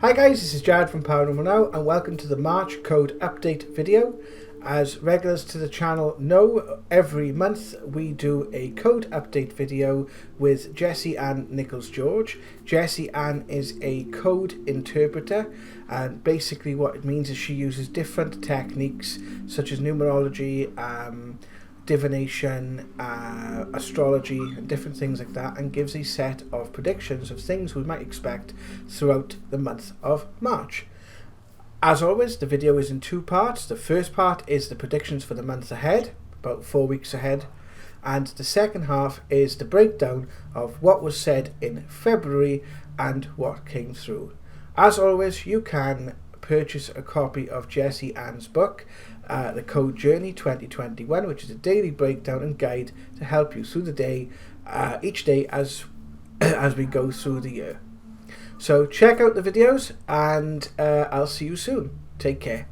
Hi guys, this is Jared from Paranormal Now and welcome to the March code update video. As regulars to the channel know, every month we do a code update video with Jessie Ann Nichols-George. Jessie Ann is a code interpreter, and basically what it means is she uses different techniques such as numerology, divination, astrology and different things like that, and gives a set of predictions of things we might expect throughout the month of March. As always, the video is in two parts. The first part is the predictions for the month ahead, about 4 weeks ahead, and the second half is the breakdown of what was said in February and what came through. As always, you can purchase a copy of Jessie Ann's book, The Code Journey 2021, which is a daily breakdown and guide to help you through the day, each day as we go through the year. So check out the videos and I'll see you soon. Take care.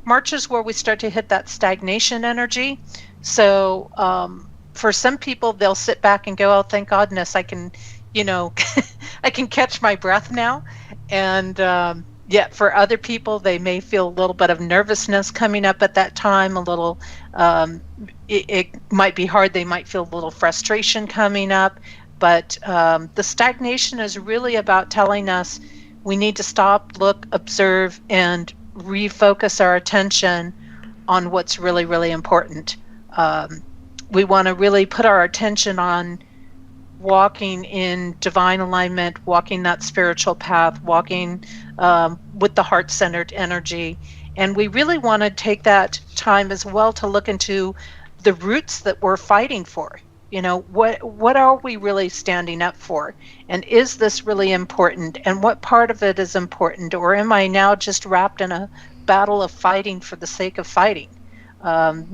March is where we start to hit that stagnation energy. So for some people, they'll sit back and go, oh, thank goodness I can, I can catch my breath now. And yet for other people, they may feel a little bit of nervousness coming up at that time, a little, it might be hard. They might feel a little frustration coming up. But the stagnation is really about telling us we need to stop, look, observe, and refocus our attention on what's really, really important. We want to really put our attention on walking in divine alignment, walking that spiritual path, walking with the heart-centered energy. And we really want to take that time as well to look into the roots that we're fighting for. What are we really standing up for? And is this really important? And what part of it is important? Or am I now just wrapped in a battle of fighting for the sake of fighting?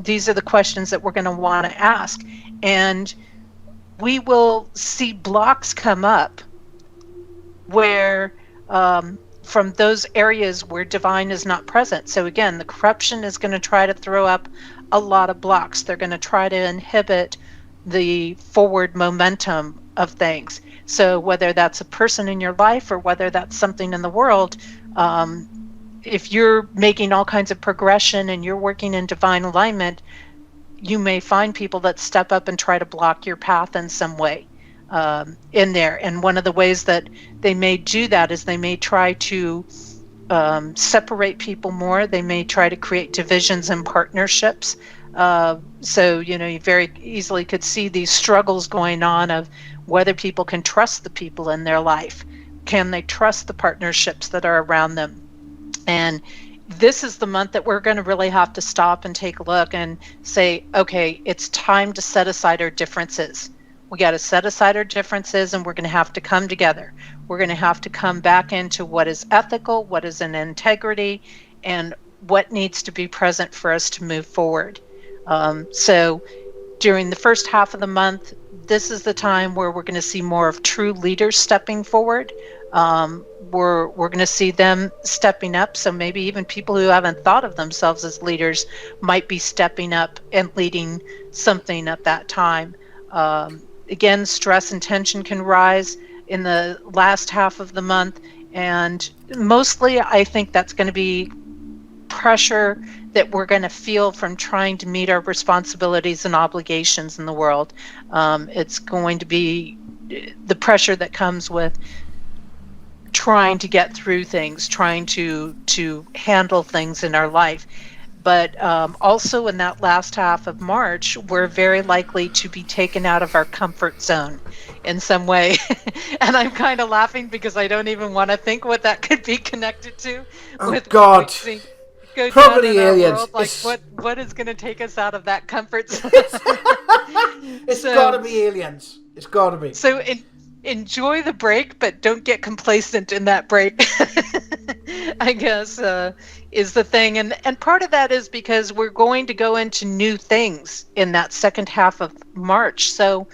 These are the questions that we're going to want to ask. And we will see blocks come up where from those areas where divine is not present. So again, the corruption is going to try to throw up a lot of blocks. They're going to try to inhibit the forward momentum of things. So whether that's a person in your life or whether that's something in the world, if you're making all kinds of progression and you're working in divine alignment, you may find people that step up and try to block your path in some way in there. And one of the ways that they may do that is they may try to separate people more. They may try to create divisions and partnerships. So, you very easily could see these struggles going on of whether people can trust the people in their life. Can they trust the partnerships that are around them? And this is the month that we're going to really have to stop and take a look and say, okay, it's time to set aside our differences. We got to set aside our differences and we're going to have to come together. We're going to have to come back into what is ethical, what is in integrity, and what needs to be present for us to move forward. So during the first half of the month, this is the time where we're going to see more of true leaders stepping forward. We're going to see them stepping up. So maybe even people who haven't thought of themselves as leaders might be stepping up and leading something at that time. Again, stress and tension can rise in the last half of the month. And mostly I think that's going to be pressure that we're going to feel from trying to meet our responsibilities and obligations in the world. It's going to be the pressure that comes with trying to get through things, trying to handle things in our life. But also in that last half of March, we're very likely to be taken out of our comfort zone in some way. And I'm kind of laughing because I don't even want to think what that could be connected to. Oh, God. Probably aliens. World. What is going to take us out of that comfort zone? It's got to be aliens. It's got to be. So enjoy the break, but don't get complacent in that break. I guess is the thing, and part of that is because we're going to go into new things in that second half of March. So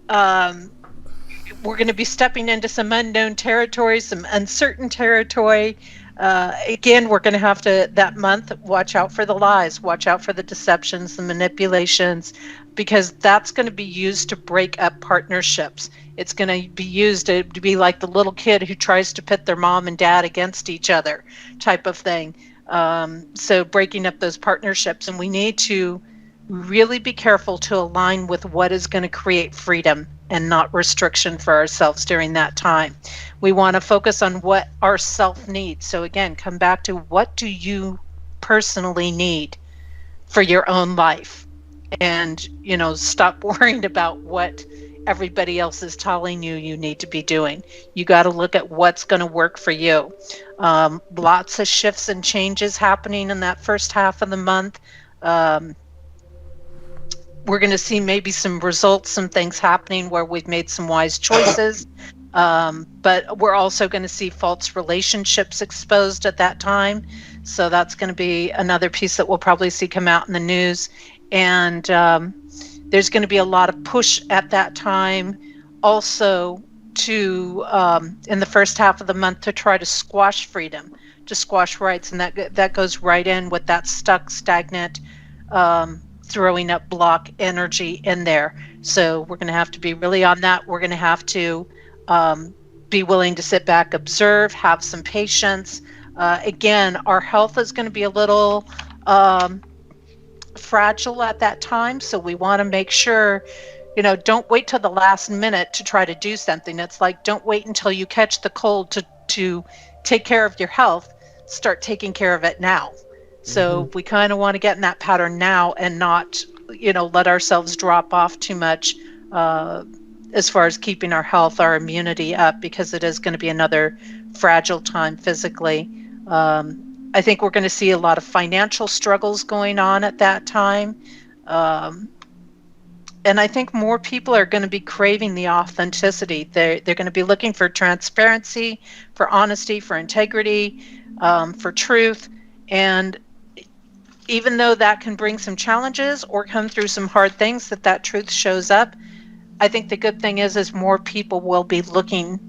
we're going to be stepping into some unknown territory, some uncertain territory. Again, we're going to have to, that month, watch out for the lies, watch out for the deceptions, the manipulations, because that's going to be used to break up partnerships. It's going to be used to be like the little kid who tries to pit their mom and dad against each other type of thing. So breaking up those partnerships, and we need to really be careful to align with what is going to create freedom and not restriction for ourselves during that time. We want to focus on what our self needs. So again, come back to, what do you personally need for your own life? And, stop worrying about what everybody else is telling you need to be doing. You got to look at what's going to work for you. Lots of shifts and changes happening in that first half of the month. We're going to see maybe some results, some things happening where we've made some wise choices. But we're also going to see false relationships exposed at that time. So that's going to be another piece that we'll probably see come out in the news. And there's going to be a lot of push at that time also to, in the first half of the month, to try to squash freedom, to squash rights. And that goes right in with that stuck, stagnant, throwing up block energy in there. So we're going to have to be really on that. We're going to have to be willing to sit back, observe, have some patience. Again, our health is going to be a little fragile at that time. So we want to make sure, don't wait till the last minute to try to do something. It's like, don't wait until you catch the cold to take care of your health. Start taking care of it now. So we kind of want to get in that pattern now and not, let ourselves drop off too much as far as keeping our health, our immunity up, because it is going to be another fragile time physically. I think we're going to see a lot of financial struggles going on at that time. And I think more people are going to be craving the authenticity. They're going to be looking for transparency, for honesty, for integrity, for truth. And even though that can bring some challenges or come through some hard things, that truth shows up, I think the good thing is more people will be looking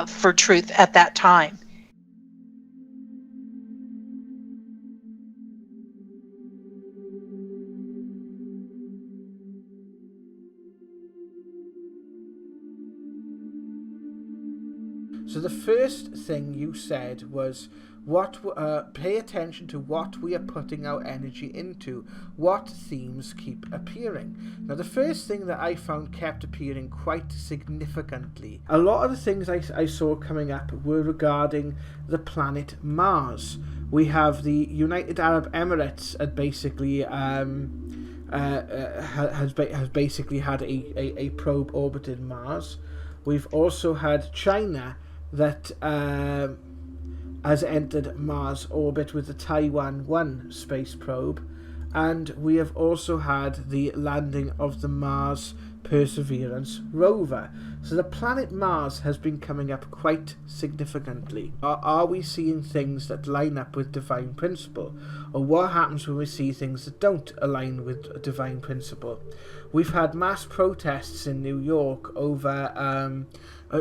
for truth at that time. So the first thing you said was, pay attention to what we are putting our energy into. What themes keep appearing? Now, the first thing that I found kept appearing quite significantly. A lot of the things I saw coming up were regarding the planet Mars. We have the United Arab Emirates had basically has basically had a probe orbiting Mars. We've also had China that has entered Mars orbit with the Taiwan 1 space probe, and we have also had the landing of the Mars Perseverance rover. So the planet Mars has been coming up quite significantly. Are we seeing things that line up with divine principle? Or what happens when we see things that don't align with divine principle? We've had mass protests in New York over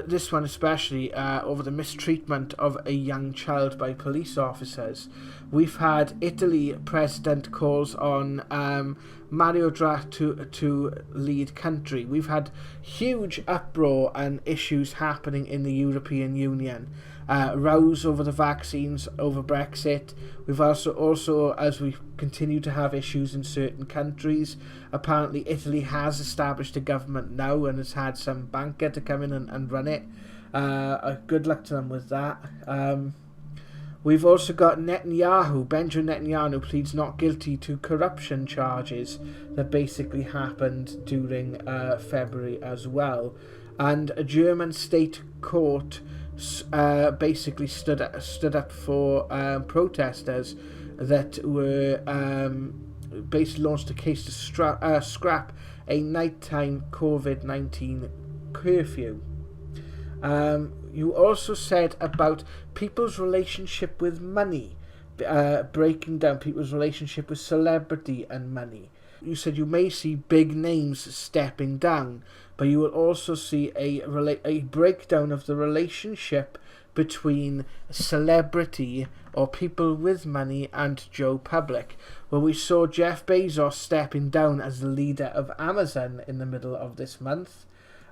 this one especially, over the mistreatment of a young child by police officers. We've had Italy president calls on Mario Draghi to lead country. We've had huge uproar and issues happening in the European Union. Rows over the vaccines, over Brexit. We've also, as we continue to have issues in certain countries, apparently Italy has established a government now and has had some banker to come in and run it. Good luck to them with that. We've also got Benjamin Netanyahu pleads not guilty to corruption charges that basically happened during February as well. And a German state court basically stood up for protesters that were basically launched a case to scrap a nighttime COVID-19 curfew. You also said about people's relationship with money, breaking down people's relationship with celebrity and money. You said you may see big names stepping down, but you will also see a breakdown of the relationship between celebrity or people with money and Joe Public, where we saw Jeff Bezos stepping down as the leader of Amazon in the middle of this month.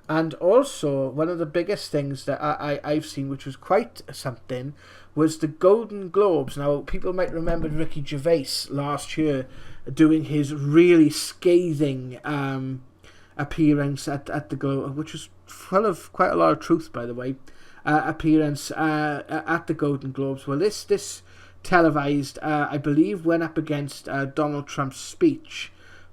And also, one of the biggest things that I've seen, which was quite something, was the Golden Globes. Now, people might remember Ricky Gervais last year doing his really scathing appearance at the Globe, which was full of quite a lot of truth, by the way, appearance at the Golden Globes. Well, this televised, I believe, went up against Donald Trump's speech,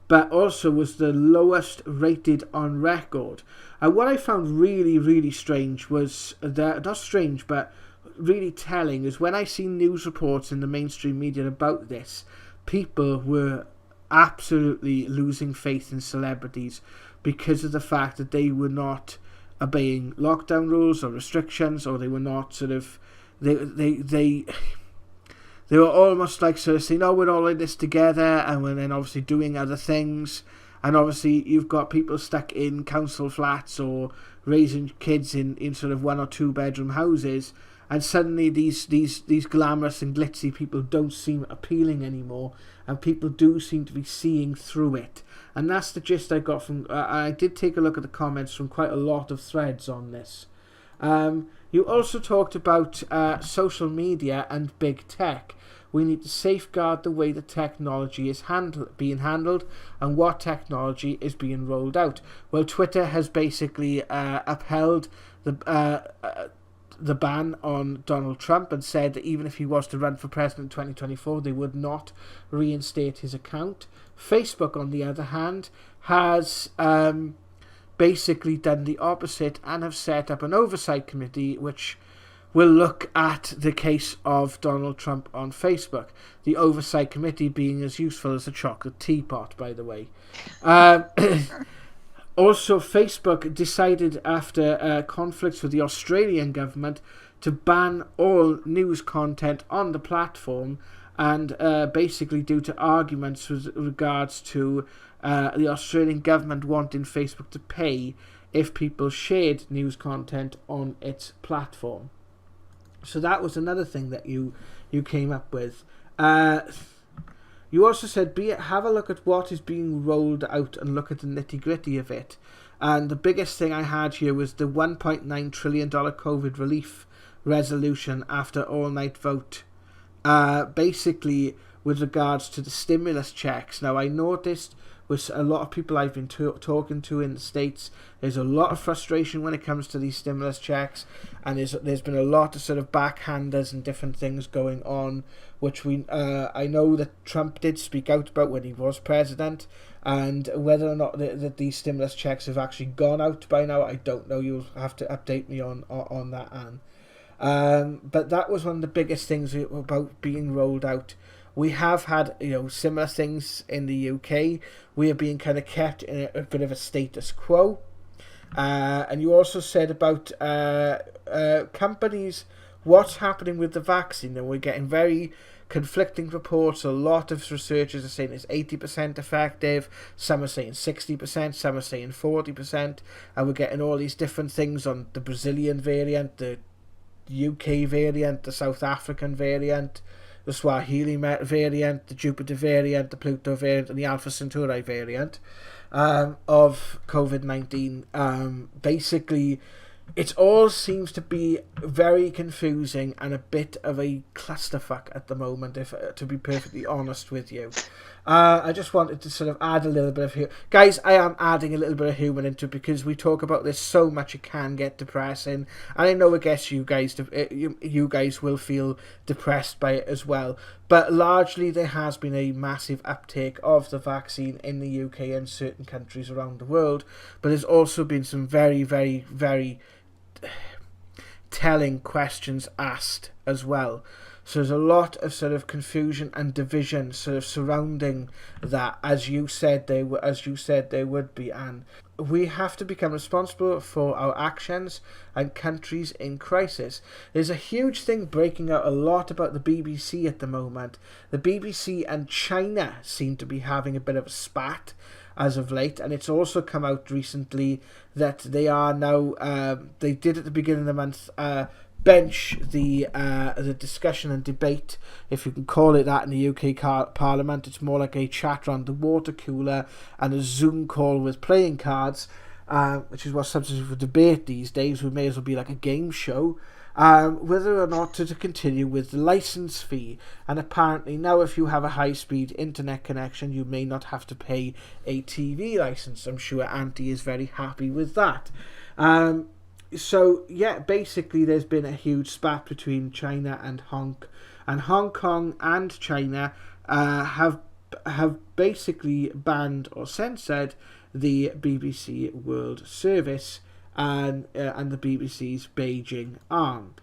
but also was the lowest rated on record. What I found really, really strange was, not strange, but really telling, is when I see news reports in the mainstream media about this, people were absolutely losing faith in celebrities because of the fact that they were not obeying lockdown rules or restrictions, or they were not sort of, they were almost like sort of saying, oh, we're all in this together, and then obviously doing other things. And obviously you've got people stuck in council flats or raising kids in sort of 1 or 2 bedroom houses, and suddenly these glamorous and glitzy people don't seem appealing anymore, and people do seem to be seeing through it. And that's the gist I got from... I did take a look at the comments from quite a lot of threads on this. You also talked about social media and big tech. We need to safeguard the way the technology is being handled and what technology is being rolled out. Well, Twitter has basically upheld the ban on Donald Trump and said that even if he was to run for president in 2024, they would not reinstate his account. Facebook, on the other hand, has basically done the opposite and have set up an oversight committee which will look at the case of Donald Trump on Facebook. The oversight committee being as useful as a chocolate teapot, by the way. Also, Facebook decided after conflicts with the Australian government to ban all news content on the platform, and basically due to arguments with regards to the Australian government wanting Facebook to pay if people shared news content on its platform. So that was another thing that you came up with. You also said, have a look at what is being rolled out and look at the nitty-gritty of it. And the biggest thing I had here was the $1.9 trillion COVID relief resolution after all-night vote. Basically, with regards to the stimulus checks. Now, I noticed with a lot of people I've been talking to in the States, there's a lot of frustration when it comes to these stimulus checks, and there's been a lot of sort of backhanders and different things going on, which I know that Trump did speak out about when he was president, and whether or not that these stimulus checks have actually gone out by now, I don't know. You'll have to update me on that, Anne. But that was one of the biggest things about being rolled out. We have had, similar things in the UK. We are being kind of kept in a bit of a status quo. And you also said about companies, what's happening with the vaccine. And we're getting very conflicting reports. A lot of researchers are saying it's 80% effective. Some are saying 60%. Some are saying 40%. And we're getting all these different things on the Brazilian variant, the UK variant, the South African variant, the Swahili variant, the Jupiter variant, the Pluto variant, and the Alpha Centauri variant of COVID-19. Basically, it all seems to be very confusing and a bit of a clusterfuck at the moment, if to be perfectly honest with you. I just wanted to sort of add a little bit of humor. Guys, I am adding a little bit of humour into it because we talk about this so much it can get depressing. And I know, I guess you guys will feel depressed by it as well. But largely there has been a massive uptake of the vaccine in the UK and certain countries around the world. But there's also been some very, very, very telling questions asked as well. So there's a lot of sort of confusion and division sort of surrounding that, as you said there would be, and we have to become responsible for our actions and countries in crisis. There's a huge thing breaking out a lot about the BBC at the moment. The BBC and China seem to be having a bit of a spat as of late, and it's also come out recently that they are now, they did at the beginning of the month, bench the discussion and debate, if you can call it that, in the UK Parliament. It's more like a chat around the water cooler and a Zoom call with playing cards, which is what substitute for debate these days. We may as well be like a game show. Whether or not to continue with the license fee. And apparently now, if you have a high-speed internet connection, you may not have to pay a TV license. I'm sure Auntie is very happy with that. So yeah, basically there's been a huge spat between China and Hong Kong and China have basically banned or censored the BBC World Service and the BBC's Beijing arm.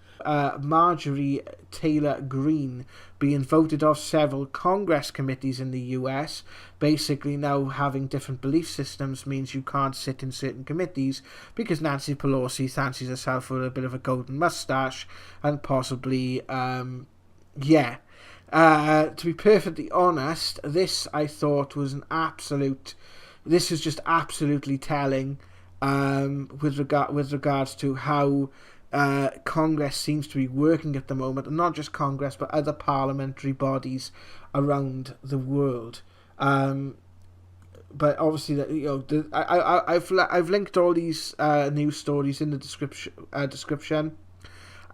Marjorie Taylor Greene being voted off several Congress committees in the US. Basically now having different belief systems means you can't sit in certain committees because Nancy Pelosi fancies herself with a bit of a golden mustache and possibly, to be perfectly honest, this I thought was this is just absolutely telling with regards to how Congress seems to be working at the moment, and not just Congress but other parliamentary bodies around the world. But obviously, I've linked all these news stories in the description.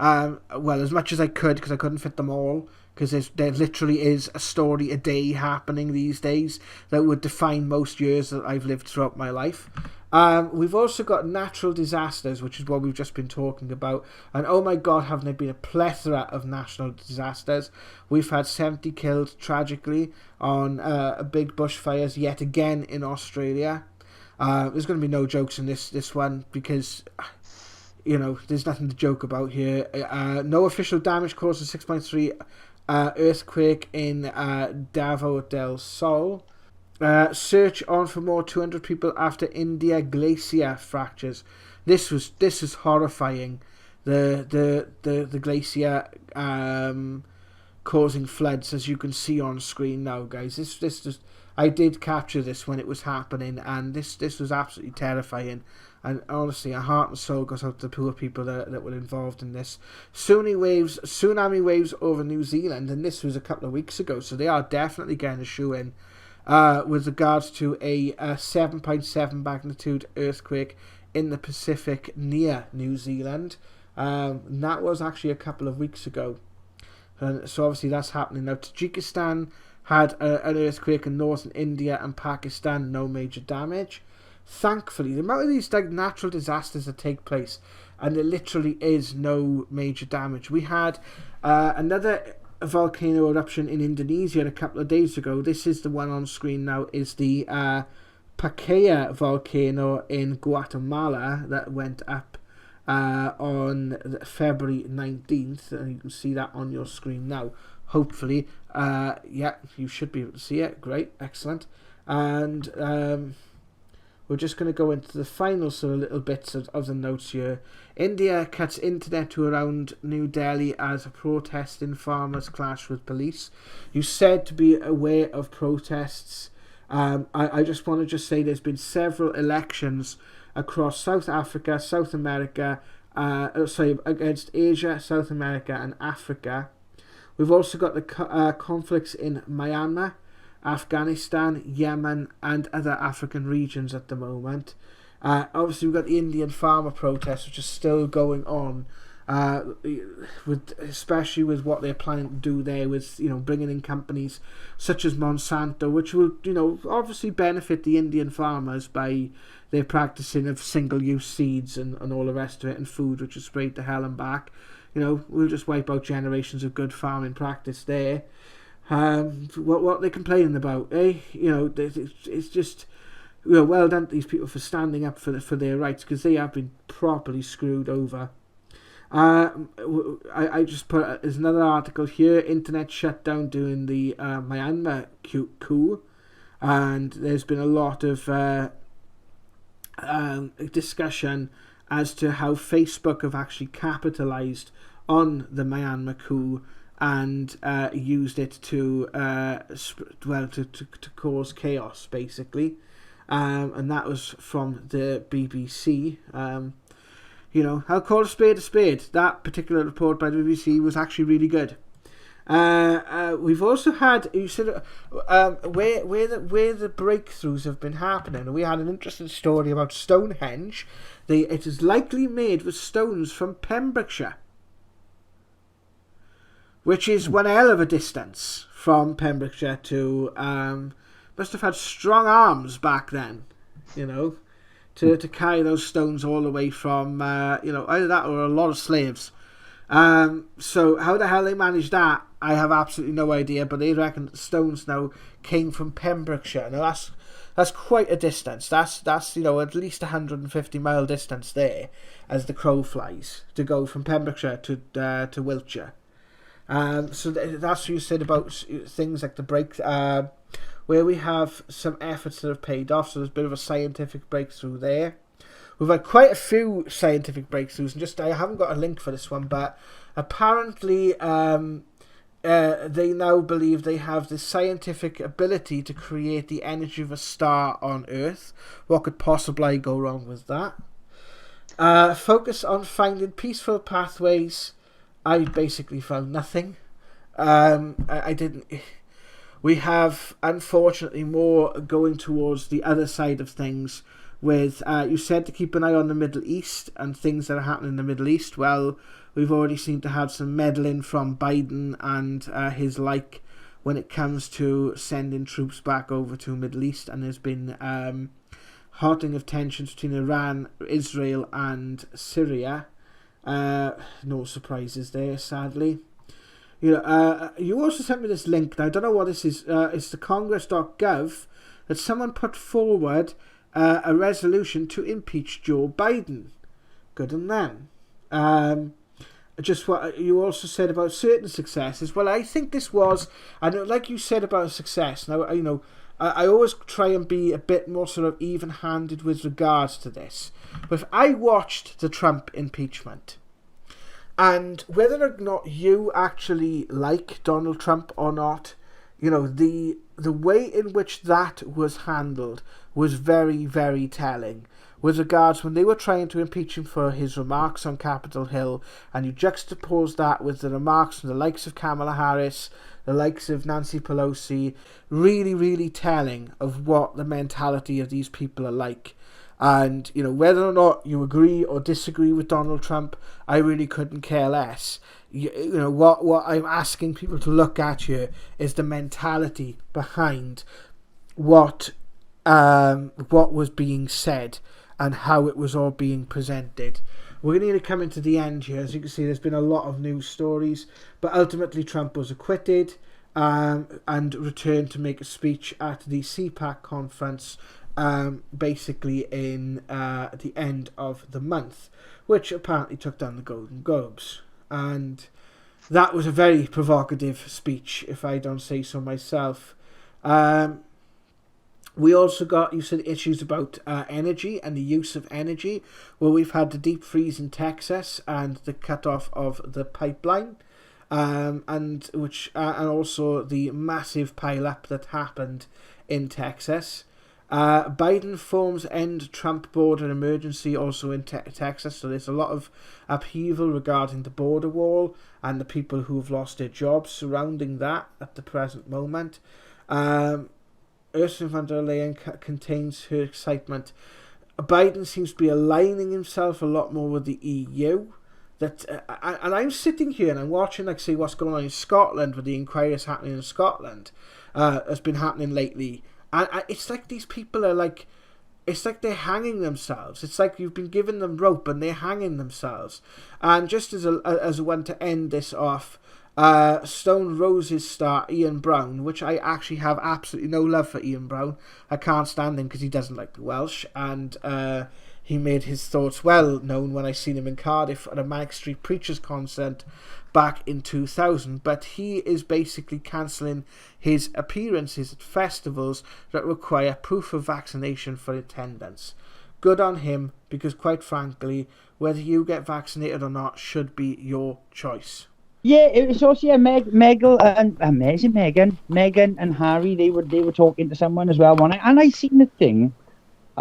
Well, as much as I could, because I couldn't fit them all, because there literally is a story a day happening these days that would define most years that I've lived throughout my life. We've also got natural disasters, which is what we've just been talking about. And oh my God, haven't there been a plethora of natural disasters? We've had 70 killed, tragically, on big bushfires yet again in Australia. There's going to be no jokes in this one, because there's nothing to joke about here. No official damage caused a 6.3 earthquake in Davao del Sol. Search on for more 200 people after India glacier fractures. This is horrifying. The glacier causing floods, as you can see on screen now, guys. This I did capture this when it was happening, and this was absolutely terrifying. And honestly, our heart and soul goes out to the poor people that were involved in this. Tsunami waves over New Zealand, and this was a couple of weeks ago, so they are definitely getting a shoe in. With regards to a 7.7 magnitude earthquake in the Pacific near New Zealand. And that was actually a couple of weeks ago. And so obviously that's happening now. Tajikistan had an earthquake in northern India and Pakistan, no major damage. Thankfully, the amount of these natural disasters that take place, and there literally is no major damage. We had another volcano eruption in Indonesia a couple of days ago. This is the one on screen now, is the Pacaya volcano in Guatemala that went up on February 19th, and you can see that on your screen now, hopefully. You should be able to see it. Great, excellent. And we're just going to go into the final sort of little bits of the notes here. India cuts internet to around New Delhi as protesting farmers clash with police. You said to be aware of protests. I just want to say there's been several elections across South Africa, South America, against Asia, South America and Africa. We've also got the conflicts in Myanmar, Afghanistan, Yemen and other African regions at the moment. Obviously we've got the Indian farmer protests, which is still going on, especially with what they're planning to do there with bringing in companies such as Monsanto, which will obviously benefit the Indian farmers by their practicing of single-use seeds and all the rest of it, and food which is sprayed to hell and back. We'll just wipe out generations of good farming practice there. What they're complaining about, it's just well done to these people for standing up for their rights, because they have been properly screwed over. I just put there's another article here. Internet shut down during the Myanmar coup, and there's been a lot of discussion as to how Facebook have actually capitalized on the Myanmar coup and used it to cause chaos, basically. And that was from the BBC. You know, I'll call a spade a spade. That particular report by the BBC was actually really good. We've also had, you said, where the breakthroughs have been happening. We had an interesting story about Stonehenge. It is likely made with stones from Pembrokeshire, which is one hell of a distance from Pembrokeshire to. Must have had strong arms back then, you know, to carry those stones all the way from, either that or a lot of slaves. So how the hell they managed that, I have absolutely no idea, but they reckon that the stones now came from Pembrokeshire. Now that's quite a distance. That's at least 150-mile distance there, as the crow flies, to go from Pembrokeshire to Wiltshire. So that's what you said about things like the break, where we have some efforts that have paid off. So there's a bit of a scientific breakthrough there. We've had quite a few scientific breakthroughs, and I haven't got a link for this one, but apparently they now believe they have the scientific ability to create the energy of a star on Earth. What could possibly go wrong with that? Focus on finding peaceful pathways. I basically found nothing. I didn't. We have, unfortunately, more going towards the other side of things. With you said to keep an eye on the Middle East and things that are happening in the Middle East. Well, we've already seen to have some meddling from Biden and his like when it comes to sending troops back over to Middle East, and there's been heartening of tensions between Iran, Israel, and Syria. No surprises there, sadly. You also sent me this link. Now, I don't know what this is. It's the Congress.gov that someone put forward a resolution to impeach Joe Biden. Good on them. Just what you also said about certain successes. Well, I think this was, like you said about success. Now, I always try and be a bit more sort of even-handed with regards to this. But if I watched the Trump impeachment, and whether or not you actually like Donald Trump or not, the way in which that was handled was very, very telling. With regards when they were trying to impeach him for his remarks on Capitol Hill, and you juxtapose that with the remarks from the likes of Kamala Harris, the likes of Nancy Pelosi, really, really telling of what the mentality of these people are like. And, whether or not you agree or disagree with Donald Trump, I really couldn't care less. What I'm asking people to look at here is the mentality behind what was being said and how it was all being presented. We're going to need to come into the end here. As you can see, there's been a lot of news stories, but ultimately Trump was acquitted and returned to make a speech at the CPAC conference, basically in the end of the month, which apparently took down the Golden Globes. And that was a very provocative speech, if I don't say so myself. We also got, you said, issues about energy and the use of energy. Well, we've had the deep freeze in Texas and the cut off of the pipeline, and also the massive pile up that happened in Texas. Biden forms end Trump border emergency also in Texas, so there's a lot of upheaval regarding the border wall and the people who have lost their jobs surrounding that at the present moment. Ursula von der Leyen contains her excitement. Biden seems to be aligning himself a lot more with the EU. And I'm sitting here and I'm watching, what's going on in Scotland with the inquiries happening in Scotland. Has been happening lately. And it's like these people are it's like they're hanging themselves. It's like you've been giving them rope and they're hanging themselves. And just as a one to end this off, Stone Roses star Ian Brown, which I actually have absolutely no love for Ian Brown. I can't stand him because he doesn't like the Welsh, and he made his thoughts well known when I seen him in Cardiff at a Manic Street Preachers concert back in 2000. But he is basically cancelling his appearances at festivals that require proof of vaccination for attendance. Good on him, because quite frankly, whether you get vaccinated or not should be your choice. Yeah, it was also Megan and Harry. They were talking to someone as well. I seen the thing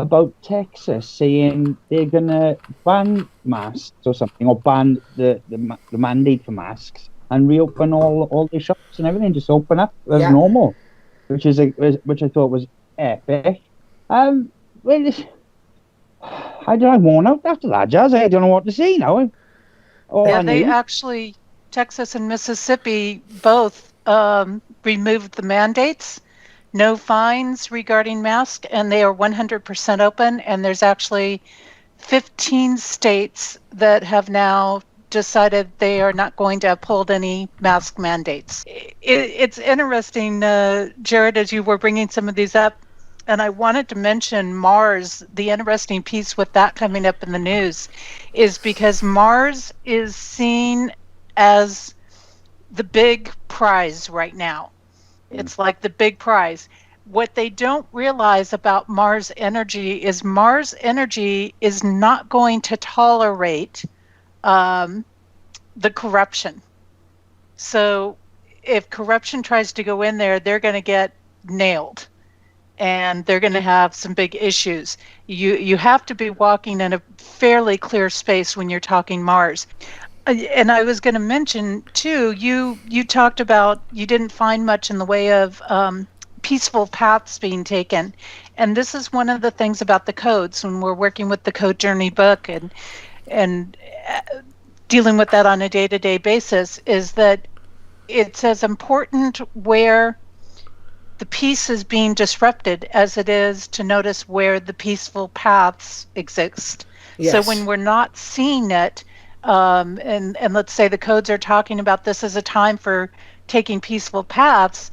about Texas saying they're gonna ban masks or something, or ban the mandate for masks and reopen all the shops and everything, just open up as Yeah. normal, which I thought was epic. Well, I don't know, worn out after that, Jazz. I don't know what to say now. Oh, Yeah, I they knew. actually, Texas and Mississippi both removed the mandates, no fines regarding masks, and they are 100% open. And there's actually 15 states that have now decided they are not going to uphold any mask mandates. It's interesting, Jared, as you were bringing some of these up, and I wanted to mention Mars. The interesting piece with that coming up in the news is because Mars is seen as the big prize right now. It's like the big prize. What they don't realize about Mars energy is not going to tolerate the corruption. So if corruption tries to go in there, they're going to get nailed and they're going to have some big issues. You have to be walking in a fairly clear space when you're talking Mars. And I was going to mention too, you talked about you didn't find much in the way of peaceful paths being taken, and this is one of the things about the codes when we're working with the Code Journey book and dealing with that on a day-to-day basis, is that it's as important where the peace is being disrupted as it is to notice where the peaceful paths exist. Yes. So when we're not seeing it, and let's say the codes are talking about this as a time for taking peaceful paths,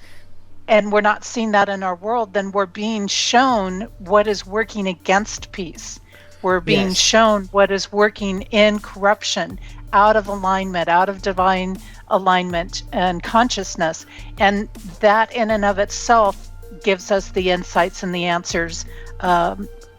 and we're not seeing that in our world, then we're being shown what is working against peace. We're being Yes. shown what is working in corruption, out of alignment, out of divine alignment and consciousness. And that in and of itself gives us the insights and the answers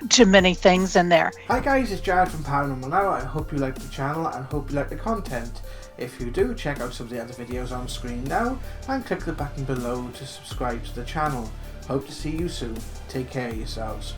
to many things in there. Hi guys, it's Jared from Paranormal Now. I hope you like the channel and hope you like the content. If you do, check out some of the other videos on screen now and click the button below to subscribe to the channel. Hope to see you soon. Take care of yourselves.